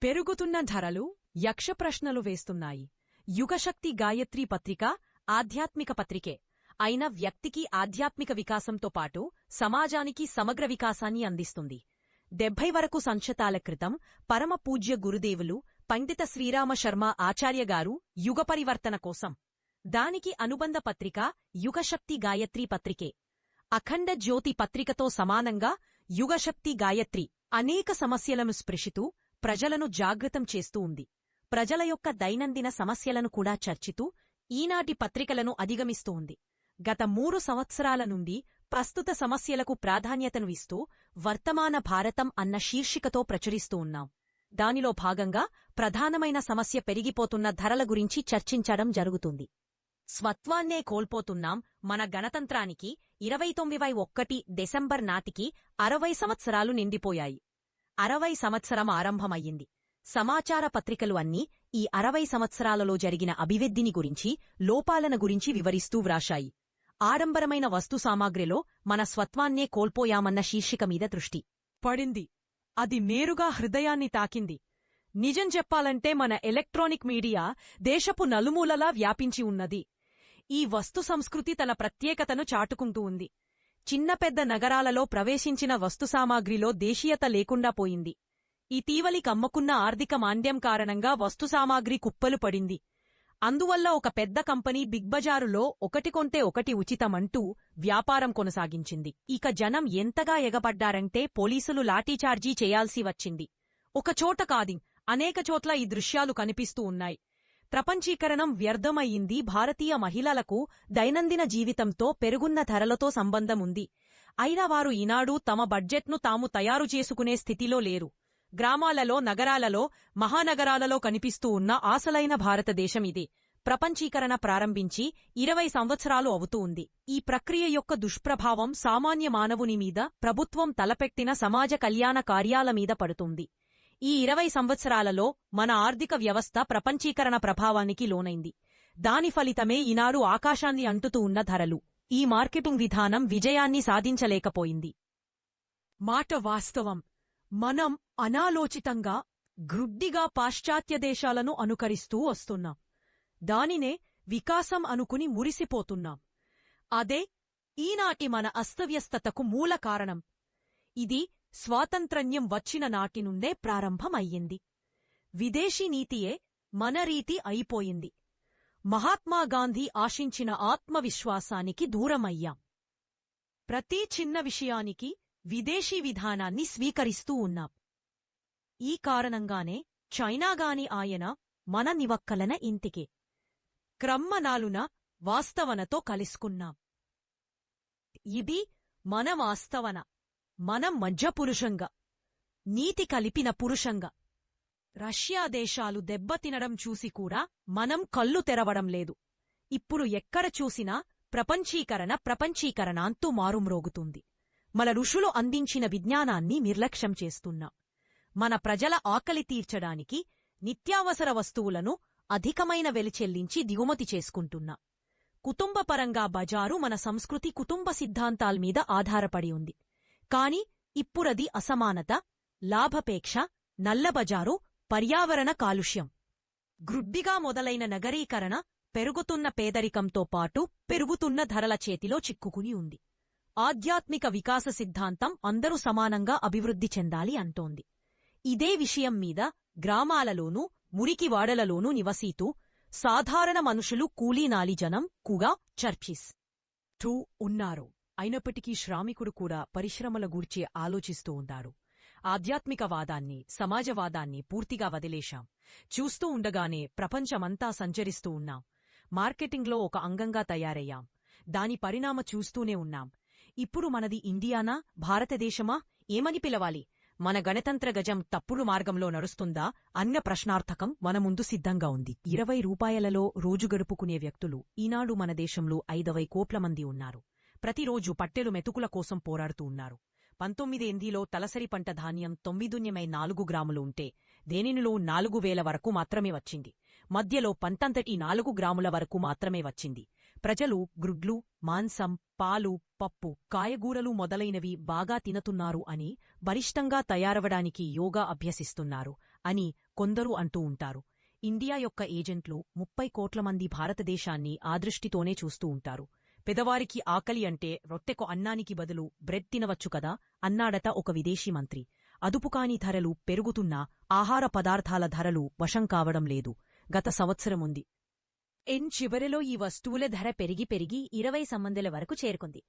పెరుగుతున్న ధరలు యక్షప్రశ్నలు వేస్తున్నాయి. యుగశక్తి గాయత్రీ పత్రిక ఆధ్యాత్మిక పత్రికే అయిన వ్యక్తికి ఆధ్యాత్మిక వికాసంతో పాటు సమాజానికి సమగ్ర వికాసాన్ని అందిస్తుంది. 70 వరకు సంవత్సరాల క్రితం పరమ పూజ్య గురుదేవులు పండిత శ్రీరామ శర్మ ఆచార్యగారు యుగ పరివర్తన కోసం దానికి అనుబంధ పత్రిక యుగశక్తి గాయత్రీ పత్రికే. అఖండ జ్యోతి పత్రికతో సమానంగా యుగశక్తి గాయత్రి అనేక సమస్యలను స్పృశిస్తూ ప్రజలను జాగృతం చేస్తూ ఉంది. ప్రజల యొక్క దైనందిన సమస్యలను కూడా చర్చితూ ఈనాటి పత్రికలను అధిగమిస్తూ ఉంది. గత 3 సంవత్సరాల నుండి ప్రస్తుత సమస్యలకు ప్రాధాన్యతను ఇస్తూ వర్తమాన భారతం అన్న శీర్షికతో ప్రచురిస్తూ ఉన్నాం. దానిలో భాగంగా ప్రధానమైన సమస్య పెరిగిపోతున్న ధరల గురించి చర్చించడం జరుగుతుంది. స్వత్వాన్నే కోల్పోతున్నాం. మన గణతంత్రానికి 1901 డిసెంబర్ నాటికి 60 సంవత్సరాలు నిండిపోయాయి. 60 సంవత్సరం ఆరంభమయ్యింది. సమాచార పత్రికలు అన్నీ ఈ 60 సంవత్సరాలలో జరిగిన అభివృద్ధిని గురించి, లోపాలను గురించి వివరిస్తూ వ్రాశాయి. ఆడంబరమైన వస్తు సామాగ్రిలో మన స్వత్వాన్నే కోల్పోయామన్న శీర్షిక మీద దృష్టి పడింది. అది నేరుగా హృదయాన్ని తాకింది. నిజం చెప్పాలంటే మన ఎలక్ట్రానిక్ మీడియా దేశపు నలుమూలలా వ్యాపించి ఉన్నది. ఈ వస్తు సంస్కృతి తన ప్రత్యేకతను చాటుకుంటూ ఉంది. చిన్న పెద్ద నగరాలలో ప్రవేశించిన వస్తు సామాగ్రిలో దేశీయత లేకుండా పోయింది. ఇటీవలి కమ్మకున్న ఆర్థిక మాంద్యం కారణంగా వస్తు సామాగ్రి కుప్పలు పడింది. అందువల్ల ఒక పెద్ద కంపెనీ బిగ్ బజారులో ఒకటి కొంటే ఒకటి ఉచితమంటూ వ్యాపారం కొనసాగించింది. ఇక జనం ఎంతగా ఎగబడ్డారంటే పోలీసులు లాఠీచార్జీ చేయాల్సి వచ్చింది. ఒకచోట కాదు, అనేక చోట్ల ఈ దృశ్యాలు కనిపిస్తూ ఉన్నాయి. ప్రపంచీకరణం వ్యర్థమయ్యింది. భారతీయ మహిళలకు దైనందిన జీవితంతో పెరుగున్న ధరలతో సంబంధం ఉంది. అయినా వారు ఈనాడు తమ బడ్జెట్ను తాము తయారు చేసుకునే స్థితిలో లేరు. గ్రామాలలో, నగరాలలో, మహానగరాలలో కనిపిస్తూ ఉన్న అసలైన భారతదేశం ఇది. ప్రపంచీకరణ ప్రారంభించి 20 సంవత్సరాలు అవుతూ ఉంది. ఈ ప్రక్రియ యొక్క దుష్ప్రభావం సామాన్య మానవుని మీద, ప్రభుత్వం తలపెట్టిన సమాజ కళ్యాణ కార్యాల మీద పడుతుంది. ఈ 20 సంవత్సరాలలో మన ఆర్థిక వ్యవస్థ ప్రపంచీకరణ ప్రభావానికి లోనైంది. దాని ఫలితమే ఈనాడు ఆకాశాన్ని అంటుతూ ఉన్న ధరలు. ఈ మార్కెటింగ్ విధానం విజయాన్ని సాధించలేకపోయింది. మాట వాస్తవం. మనం అనాలోచితంగా, గ్రుడ్డిగా పాశ్చాత్య దేశాలను అనుకరిస్తూ వస్తున్నాం. దానినే వికాసం అనుకుని మురిసిపోతున్నాం. అదే ఈనాటి మన అస్తవ్యస్తతకు మూల కారణం. ఇది స్వాతంత్ర్యం వచ్చిన నాటి నుండే ప్రారంభమయ్యింది. విదేశీ నీతియే మన రీతి అయిపోయింది. మహాత్మాగాంధీ ఆశించిన ఆత్మవిశ్వాసానికి దూరమయ్యాం. ప్రతి చిన్న విషయానికి విదేశీ విధానాన్ని స్వీకరిస్తూ ఉన్నాం. ఈ కారణంగానే చైనాగాని ఆయన మన నివక్కలన ఇంటికే క్రమ్మనాలున వాస్తవనతో కలుసుకున్నాం. ఇది మన వాస్తవన. మనం మధ్యపురుషంగా, నీతి కలిపిన పురుషంగా. రష్యా దేశాలు దెబ్బతినడం చూసి కూడా మనం కళ్ళు తెరవడం లేదు. ఇప్పుడు ఎక్కడ చూసినా ప్రపంచీకరణ అంటూ మారుమ్రోగుతుంది. మన ఋషులు అందించిన విజ్ఞానాన్ని నిర్లక్ష్యం చేస్తున్నాం. మన ప్రజల ఆకలి తీర్చడానికి నిత్యావసర వస్తువులను అధికమైన వెల చెల్లించి దిగుమతి చేసుకుంటున్నాం. కుటుంబపరంగా బజారు మన సంస్కృతి, కుటుంబ సిద్ధాంతాల్మీద ఆధారపడి ఉంది. కాని ఇప్పుడది అసమానత, లాభపేక్ష, నల్లబజారు, పర్యావరణ కాలుష్యం, గ్రుడ్డిగా మొదలైన నగరీకరణ, పెరుగుతున్న పేదరికంతో పాటు పెరుగుతున్న ధరల చేతిలో చిక్కుకుని ఉంది. ఆధ్యాత్మిక వికాస సిద్ధాంతం అందరూ సమానంగా అభివృద్ధి చెందాలి అంటోంది. ఇదే విషయం మీద గ్రామాలలోనూ, మురికివాడలలోనూ నివసిస్తూ సాధారణ మనుషులు, కూలీనాలి జనం కూడా చర్చిస్తూ ఉన్నారు. అయినప్పటికీ శ్రామికుడు కూడా పరిశ్రమల గూర్చి ఆలోచిస్తూ ఉన్నారు. ఆధ్యాత్మికవాదాన్ని, సమాజవాదాన్ని పూర్తిగా వదిలేశాం. చూస్తూ ఉండగానే ప్రపంచమంతా సంచరిస్తూ ఉన్నాం. మార్కెటింగ్లో ఒక అంగంగా తయారయ్యాం. దాని పరిణామ చూస్తూనే ఉన్నాం. ఇప్పుడు మనది ఇండియానా, భారతదేశమా, ఏమని పిలవాలి? మన గణతంత్ర గజం తప్పుడు మార్గంలో నడుస్తుందా అన్న ప్రశ్నార్థకం మన ముందు సిద్ధంగా ఉంది. 20 రూపాయలలో రోజు గడుపుకునే వ్యక్తులు ఈనాడు మన దేశంలో 500 కోట్ల మంది ఉన్నారు. ప్రతిరోజు పట్టెలు మెతుకుల కోసం పోరాడుతూ ఉన్నారు. 19 తలసరి పంట ధాన్యం 9.4 గ్రాములు ఉంటే దేనినిలో 4,000 వరకు మాత్రమే వచ్చింది. మధ్యలో 4 గ్రాముల వరకు మాత్రమే వచ్చింది. ప్రజలు గ్రుడ్లు, మాంసం, పాలు, పప్పు, కాయగూరలు మొదలైనవి బాగా తినుతున్నారు అని బలిష్టంగా తయారవడానికి యోగా అభ్యసిస్తున్నారు. అని కొందరు అంటూ ఉంటారు. ఇండియా యొక్క ఏజెంట్లు 30 కోట్ల మంది భారతదేశాన్ని ఆ దృష్టితోనే చూస్తూ ఉంటారు. పెదవారికి ఆకలి అంటే రొట్టెకు అన్నానికి బదులు బ్రెడ్ తినవచ్చు కదా అన్నాడట ఒక విదేశీ మంత్రి. అదుపుకాని ధరలు పెరుగుతున్నా ఆహార పదార్థాల ధరలు వశం కావడం లేదు. గత సంవత్సరముంది చివరిలో ఈ వస్తువుల ధర పెరిగి 20 సంబంధుల వరకు చేరుకుంది.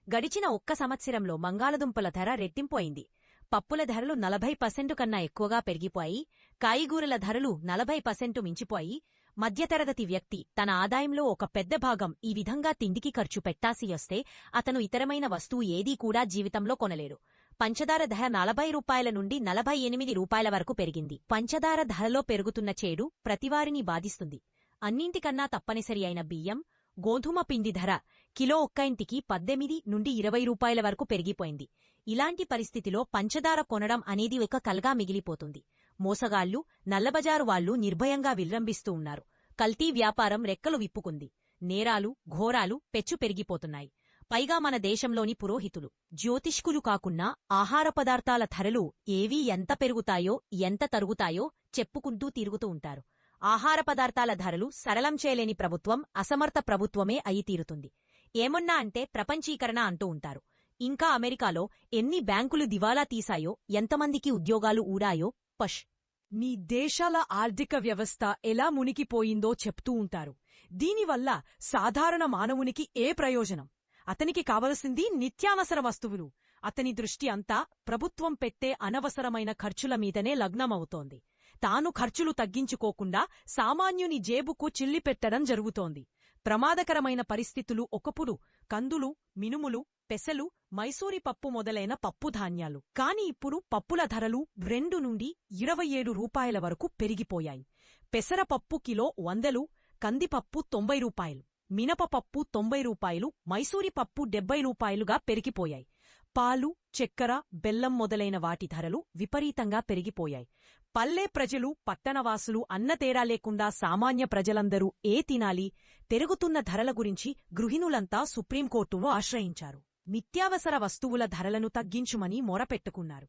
గడిచిన ఒక్క సంవత్సరంలో బంగాళదుంపల ధర రెట్టింపు అయింది. పప్పుల ధరలు 40% కన్నా ఎక్కువగా పెరిగిపోయి, కాయగూరల ధరలు 40% మించిపోయి, మధ్యతరగతి వ్యక్తి తన ఆదాయంలో ఒక పెద్ద భాగం ఈ విధంగా తిండికి ఖర్చు పెట్టాల్సి వస్తే అతను ఇతరమైన వస్తువు ఏదీ కూడా జీవితంలో కొనలేడు. పంచదార ధర 40 రూపాయల నుండి 48 రూపాయల వరకు పెరిగింది. పంచదార ధరలో పెరుగుతున్న చేడు ప్రతివారిని బాధిస్తుంది. అన్నింటికన్నా తప్పనిసరి అయిన బియ్యం, గోధుమ పిండి ధర కిలో ఒక్క ఇంటికి 18 నుండి 20 రూపాయల వరకు పెరిగిపోయింది. ఇలాంటి పరిస్థితిలో పంచదార కొనడం అనేది ఒక కలగా మిగిలిపోతుంది. మోసగాళ్లు, నల్లబజారు వాళ్లు నిర్భయంగా విజృంభిస్తూ ఉన్నారు. కల్తీ వ్యాపారం రెక్కలు విప్పుకుంది. నేరాలు, ఘోరాలు పెచ్చు పెరిగిపోతున్నాయి. పైగా మన దేశంలోని పురోహితులు, జ్యోతిష్కులు కాకున్నా ఆహార పదార్థాల ధరలు ఏవీ ఎంత పెరుగుతాయో ఎంత తరుగుతాయో చెప్పుకుంటూ తిరుగుతూ ఉంటారు. ఆహార పదార్థాల ధరలు సరళం చేయలేని ప్రభుత్వం అసమర్థ ప్రభుత్వమే అయి తీరుతుంది. ఏమన్నా అంటే ప్రపంచీకరణ అంటూ ఉంటారు. ఇంకా అమెరికాలో ఎన్ని బ్యాంకులు దివాలా తీశాయో, ఎంతమందికి ఉద్యోగాలు ఊడాయో పష్. మీ దేశాల ఆర్థిక వ్యవస్థ ఎలా మునిగిపోయిందో చెప్తూ ఉంటారు. దీనివల్ల సాధారణ మానవునికి ఏ ప్రయోజనం? అతనికి కావలసింది నిత్యావసర వస్తువులు. అతని దృష్టి అంతా ప్రభుత్వం పెట్టే అనవసరమైన ఖర్చుల మీదనే లగ్నమవుతోంది. తాను ఖర్చులు తగ్గించుకోకుండా సామాన్యుని జేబుకు చిల్లిపెట్టడం జరుగుతోంది. ప్రమాదకరమైన పరిస్థితులు ఒకప్పుడు కందులు, మినుములు, పెసలు, మైసూరి పప్పు మొదలైన పప్పుధాన్యాలు. కాని ఇప్పుడు పప్పుల ధరలు 2 నుండి 27 రూపాయల వరకు పెరిగిపోయాయి. పెసరపప్పు కిలో 100, కందిపప్పు 90 రూపాయలు, మినపపప్పు 90 రూపాయలు, మైసూరి పప్పు 70 రూపాయలుగా పెరిగిపోయాయి. పాలు, చక్కెర, బెల్లం మొదలైన వాటి ధరలు విపరీతంగా పెరిగిపోయాయి. పల్లె ప్రజలు, పట్టణవాసులు అన్న తేడా లేకుండా సామాన్య ప్రజలందరూ ఏ తినాలి? పెరుగుతున్న ధరల గురించి గృహిణులంతా సుప్రీంకోర్టును ఆశ్రయించారు. నిత్యావసర వస్తువుల ధరలను తగ్గించుమని మొరపెట్టుకున్నారు.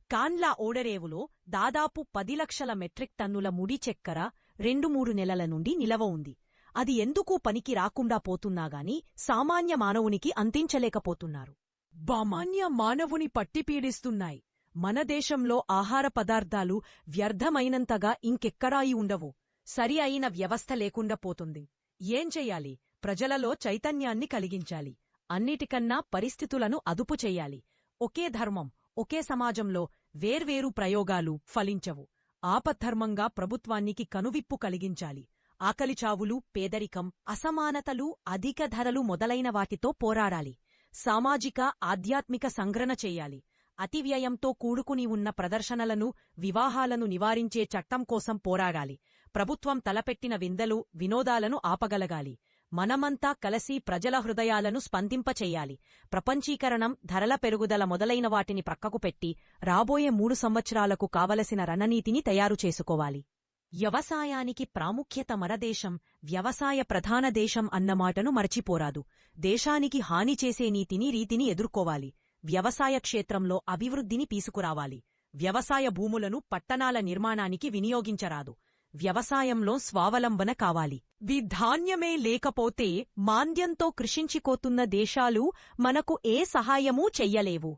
కాన్లా ఓడరేవులో దాదాపు 10 లక్షల మెట్రిక్ టన్నుల ముడి చక్కెర 2-3 నెలల నుండి నిలవ ఉంది. అది ఎందుకూ పనికి రాకుండా పోతున్నాగాని సామాన్య మానవునికి అందించలేకపోతున్నారు. సామాన్య మానవుని పట్టిపీడిస్తున్నాయి. మన దేశంలో ఆహార పదార్థాలు వ్యర్థమైనంతగా ఇంకెక్కడాయి ఉండవు. సరి అయిన వ్యవస్థ లేకుండా పోతుంది. ఏం చెయ్యాలి? ప్రజలలో చైతన్యాన్ని కలిగించాలి. అన్నిటికన్నా పరిస్థితులను అదుపు చెయ్యాలి. ఒకే ధర్మం, ఒకే సమాజంలో వేర్వేరు ప్రయోగాలు ఫలించవు. ఆపద్ధర్మంగా ప్రభుత్వానికి కనువిప్పు కలిగించాలి. ఆకలిచావులు, పేదరికం, అసమానతలు, అధిక ధరలు మొదలైన వాటితో పోరాడాలి. సామాజిక, ఆధ్యాత్మిక సంగ్రహణ చెయ్యాలి. అతివ్యయంతో కూడుకుని ఉన్న ప్రదర్శనలను, వివాహాలను నివారించే చట్టం కోసం పోరాడాలి. ప్రభుత్వం తలపెట్టిన విందలు, వినోదాలను ఆపగలగాలి. మనమంతా కలసి ప్రజల హృదయాలను స్పందింపచెయ్యాలి. ప్రపంచీకరణం, ధరల పెరుగుదల మొదలైన వాటిని ప్రక్కకు పెట్టి రాబోయే 3 సంవత్సరాలకు కావలసిన రణనీతిని తయారు చేసుకోవాలి. వ్యవసాయానికి ప్రాముఖ్యత మనదేశం వ్యవసాయ ప్రధాన దేశం అన్నమాటను మరచిపోరాదు. దేశానికి హాని చేసే రీతిని ఎదుర్కోవాలి. వ్యవసాయ క్షేత్రంలో అభివృద్ధిని తీసుకురావాలి. వ్యవసాయ భూములను పట్టణాల నిర్మాణానికి వినియోగించరాదు. వ్యవసాయంలో స్వావలంబన కావాలి. ధాన్యమే లేకపోతే మాంద్యంతో కృషించిపోతున్న దేశాలు మనకు ఏ సహాయమూ చెయ్యలేవు.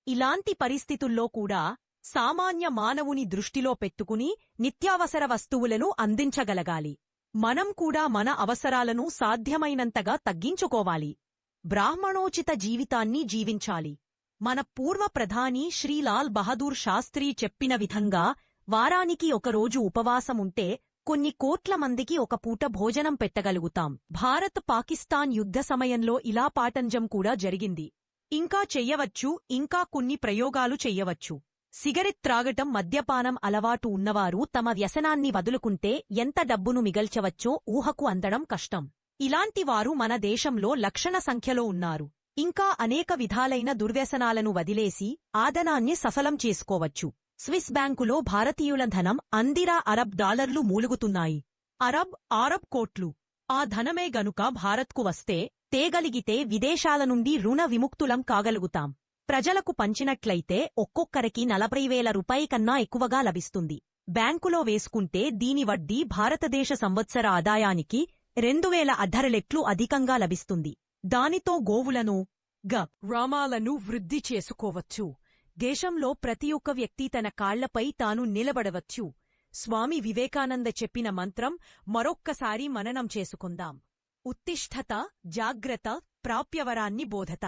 ఇలాంటి పరిస్థితుల్లో కూడా సామాన్య మానవుని దృష్టిలో పెట్టుకుని నిత్యావసర వస్తువులను అందించగలగాలి. మనం కూడా మన అవసరాలను సాధ్యమైనంతగా తగ్గించుకోవాలి. బ్రాహ్మణోచిత జీవితాన్ని జీవించాలి. మన పూర్వ ప్రధాని శ్రీ లాల్ బహదూర్ శాస్త్రి చెప్పిన విధంగా వారానికి ఒకరోజు ఉపవాసముంటే కొన్ని కోట్ల మందికి ఒక పూట భోజనం పెట్టగలుగుతాం. భారత్ పాకిస్తాన్ యుద్ధ సమయంలో ఇలా పాటంజం కూడా జరిగింది. ఇంకా చెయ్యవచ్చు. ఇంకా కొన్ని ప్రయోగాలు చెయ్యవచ్చు. సిగరెట్ త్రాగటం, మద్యపానం అలవాటు ఉన్నవారు తమ వ్యసనాన్ని వదులుకుంటే ఎంత డబ్బును మిగల్చవచ్చో ఊహకు అందడం కష్టం. ఇలాంటివారు మన దేశంలో లక్షణ సంఖ్యలో ఉన్నారు. ఇంకా అనేక విధాలైన దుర్వ్యసనాలను వదిలేసి ఆదనాన్ని సఫలం చేసుకోవచ్చు. స్విస్ బ్యాంకులో భారతీయుల ధనం అందిరా అరబ్ డాలర్లు మూలుగుతున్నాయి. అరబ్ కోట్లు. ఆ ధనమే గనుక భారత్కు వస్తే తేగలిగితే విదేశాల నుండి రుణ విముక్తులం కాగలుగుతాం. ప్రజలకు పంచినట్లయితే ఒక్కొక్కరికి 40,000 రూపాయి కన్నా ఎక్కువగా లభిస్తుంది. బ్యాంకులో వేసుకుంటే దీని వడ్డీ భారతదేశ సంవత్సర ఆదాయానికి 2000 రెట్లు అధికంగా లభిస్తుంది. దానితో గోవులను గ్రామాలను వృద్ధి చేసుకోవచ్చు. దేశంలో ప్రతి ఒక్క వ్యక్తి తన కాళ్లపై తాను నిలబడవచ్చు. స్వామి వివేకానంద చెప్పిన మంత్రం మరొక్కసారి మననం చేసుకుందాం. ఉత్తిష్ఠత జాగ్రత్త ప్రాప్యవరాన్ని బోధత.